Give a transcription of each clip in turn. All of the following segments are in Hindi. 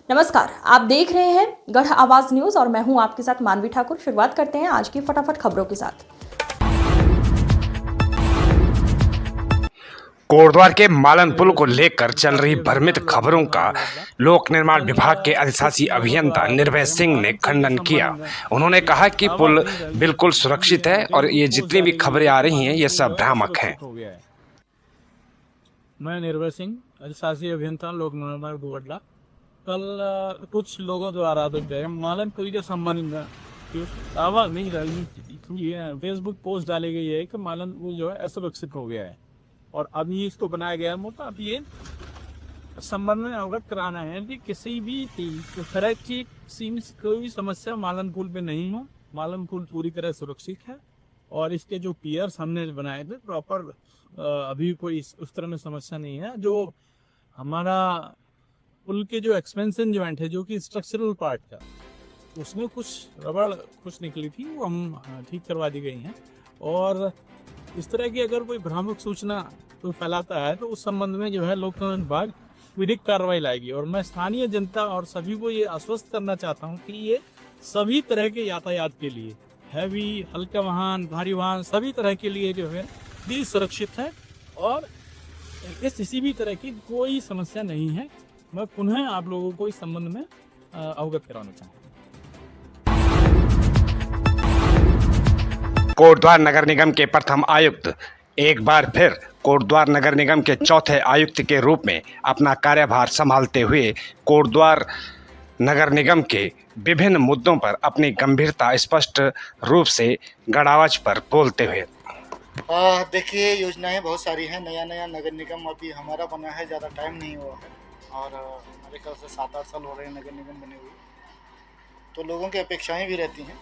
नमस्कार, आप देख रहे हैं गढ़ आवाज न्यूज और मैं हूं आपके साथ मानवी ठाकुर। शुरुआत करते हैं आज की फटाफट खबरों के साथ। कोटद्वार के मालन पुल को लेकर चल रही भ्रमित खबरों का लोक निर्माण विभाग के अधिशासी अभियंता निर्भय सिंह ने खंडन किया। उन्होंने कहा कि पुल बिल्कुल सुरक्षित है और ये जितनी भी खबरें आ रही हैं ये सब भ्रामक हैं। मैं निर्भय सिंह, अधिशासी अभियंता लोक निर्माण विभाग। कल कुछ लोगों द्वारा मालन पुल के संबंध में दावा नहीं फेसबुक पोस्ट डाली गई है कि मालन पुल जो है असुरक्षित हो गया है और अभी इसको बनाया गया है। मतलब ये संबंध में अवगत कराना है कि किसी भी तरह की कोई समस्या मालन पुल पे नहीं हो। मालन पुल पूरी तरह सुरक्षित है और इसके जो पियर्स हमने बनाए थे प्रॉपर, अभी कोई उस तरह में समस्या नहीं है। जो हमारा पुल के जो एक्सपेंशन जॉइंट है जो कि स्ट्रक्चरल पार्ट का, उसमें कुछ रबड़ निकली थी, वो हम ठीक करवा दी गई हैं। और इस तरह की अगर कोई भ्रामक सूचना कोई फैलाता है तो उस संबंध में जो है लोक निर्माण विभाग विधिक कार्रवाई लाएगी। और मैं स्थानीय जनता और सभी को ये आश्वस्त करना चाहता हूँ कि ये सभी तरह के यातायात के लिए, हैवी, हल्का वाहन, भारी वाहन, सभी तरह के लिए जो है भी सुरक्षित है और किसी भी तरह की कोई समस्या नहीं है। मैं पुनः आप लोगों को इस संबंध में अवगत कराना चाहूँगा। कोटद्वार नगर निगम के प्रथम आयुक्त एक बार फिर कोटद्वार नगर निगम के चौथे आयुक्त के रूप में अपना कार्यभार संभालते हुए कोटद्वार नगर निगम के विभिन्न मुद्दों पर अपनी गंभीरता स्पष्ट रूप से गढ़ आवाज पर बोलते हुए। देखिए, योजनाएं बहुत सारी हैं। नया नगर निगम अभी हमारा बना है, ज़्यादा टाइम नहीं हुआ है और मेरे ख्याल से 7-8 साल हो रहे हैं नगर निगम बने हुए, तो लोगों की अपेक्षाएं भी रहती हैं।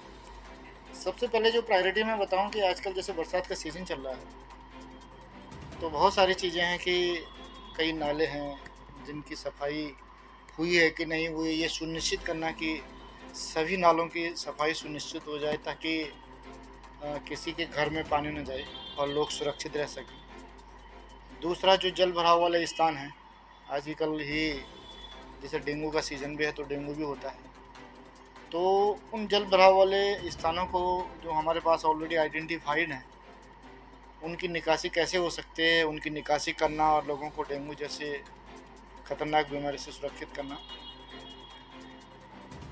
सबसे पहले जो प्रायोरिटी मैं बताऊं कि आजकल जैसे बरसात का सीज़न चल रहा है तो बहुत सारी चीज़ें हैं कि कई नाले हैं जिनकी सफाई हुई है कि नहीं हुई, ये सुनिश्चित करना कि सभी नालों की सफाई सुनिश्चित हो जाए ताकि किसी के घर में पानी न जाए और लोग सुरक्षित रह सकें। दूसरा, जो जल भराव वाले स्थान हैं, आजकल ही जैसे डेंगू का सीज़न भी है तो डेंगू भी होता है, तो उन जल भराव वाले स्थानों को जो हमारे पास ऑलरेडी आइडेंटिफाइड हैं उनकी निकासी कैसे हो सकते हैं, उनकी निकासी करना और लोगों को डेंगू जैसे खतरनाक बीमारी से सुरक्षित करना।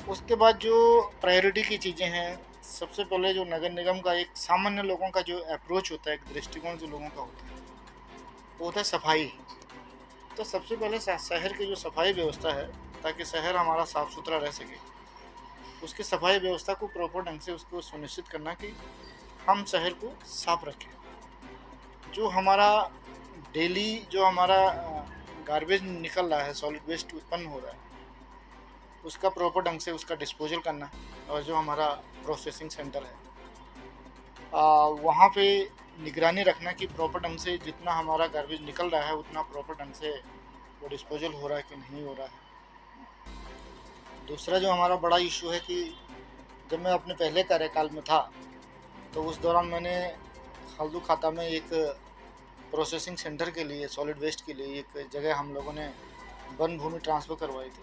उसके बाद जो प्रायोरिटी की चीज़ें हैं, सबसे पहले जो नगर निगम का एक सामान्य लोगों का जो अप्रोच होता है, एक दृष्टिकोण जो लोगों का होता है वो होता है सफाई। तो सबसे पहले शहर की जो सफाई व्यवस्था है ताकि शहर हमारा साफ़ सुथरा रह सके, उसकी सफाई व्यवस्था को प्रॉपर ढंग से उसको सुनिश्चित करना कि हम शहर को साफ रखें। जो हमारा डेली जो हमारा गार्बेज निकल रहा है, सॉलिड वेस्ट उत्पन्न हो रहा है, उसका प्रॉपर ढंग से उसका डिस्पोजल करना। और जो हमारा प्रोसेसिंग सेंटर है वहाँ पे निगरानी रखना कि प्रॉपर ढंग से जितना हमारा गार्बेज निकल रहा है उतना प्रॉपर ढंग से वो डिस्पोजल हो रहा है कि नहीं हो रहा है। दूसरा जो हमारा बड़ा इशू है कि जब मैं अपने पहले कार्यकाल में था तो उस दौरान मैंने हल्दू खाता में एक प्रोसेसिंग सेंटर के लिए, सॉलिड वेस्ट के लिए एक जगह हम लोगों ने वन भूमि ट्रांसफ़र करवाई थी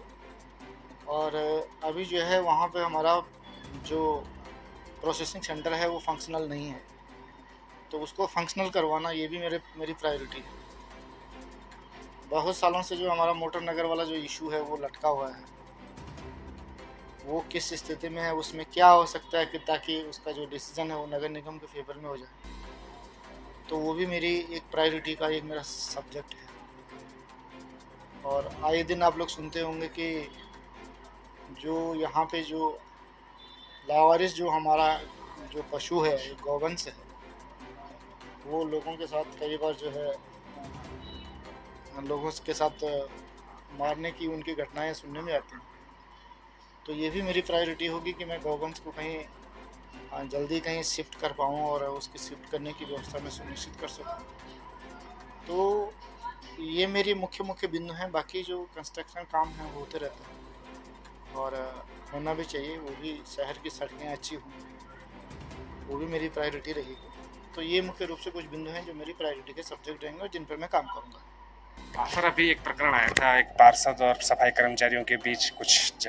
और अभी जो है वहाँ पे हमारा जो प्रोसेसिंग सेंटर है वो फंक्शनल नहीं है, तो उसको फंक्शनल करवाना ये भी मेरी प्रायोरिटी है। बहुत सालों से जो हमारा मोटर नगर वाला जो इशू है वो लटका हुआ है, वो किस स्थिति में है, उसमें क्या हो सकता है कि ताकि उसका जो डिसीजन है वो नगर निगम के फेवर में हो जाए, तो वो भी मेरी एक प्रायोरिटी का एक मेरा सब्जेक्ट है। और आए दिन आप लोग सुनते होंगे कि जो यहाँ पे जो लावारिस जो हमारा जो पशु है, गौवंश है, वो लोगों के साथ कई बार जो है लोगों के साथ मारने की उनकी घटनाएं सुनने में आती हैं। तो ये भी मेरी प्रायोरिटी होगी कि मैं गौवंश को कहीं जल्दी कहीं शिफ्ट कर पाऊँ और उसकी शिफ्ट करने की व्यवस्था में सुनिश्चित कर सकूँ। तो ये मेरी मुख्य बिंदु हैं। बाकी जो कंस्ट्रक्शन काम है वो होते रहते हैं और होना भी चाहिए, वो भी शहर की सड़कें अच्छी हों, वो भी मेरी प्रायोरिटी रहेगी। तो ये मुख्य रूप से कुछ बिंदु हैं जो मेरी प्रायोरिटी के सब्जेक्ट रहेंगे और जिन पर मैं काम करूँगा। सर अभी एक प्रकरण आया था, एक पार्षद और सफाई कर्मचारियों के बीच कुछ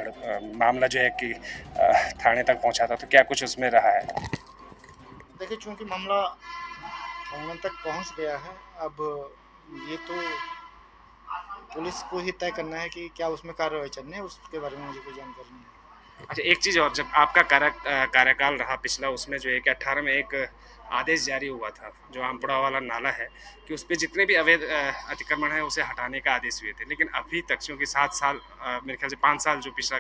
मामला जो है कि थाने तक पहुंचा था, तो क्या कुछ उसमें रहा है? देखिए, चूंकि मामला थाने तक पहुंच गया है, अब ये तो पुलिस को ही तय करना है कि क्या उसमें कार्रवाई चलनी है, उसके बारे में मुझे कोई जानकारी नहीं है। अच्छा, एक चीज़ और, जब आपका कार्यकाल रहा पिछला, उसमें जो है कि 18 में एक आदेश जारी हुआ था, जो आमपुरा वाला नाला है, कि उस पे जितने भी अवैध अतिक्रमण है उसे हटाने का आदेश हुए थे। लेकिन अभी तक क्योंकि 7 साल मेरे ख्याल से 5 साल जो पिछला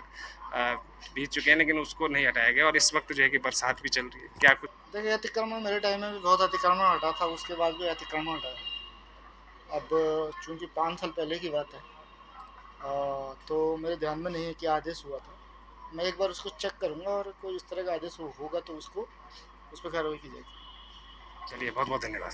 बीत चुके हैं, लेकिन उसको नहीं हटाया गया, और इस वक्त जो है कि बरसात भी चल रही है। क्या कुछ देखिए, अतिक्रमण मेरे टाइम में भी बहुत अतिक्रमण हटा था, उसके बाद भी अतिक्रमण हटा है। अब चूंकि 5 साल पहले की बात है, तो मेरे ध्यान में नहीं है कि आदेश हुआ था। मैं एक बार उसको चेक करूंगा, और कोई इस तरह का आदेश होगा तो उसको उस पर कार्रवाई की जाएगी। चलिए, बहुत बहुत धन्यवाद।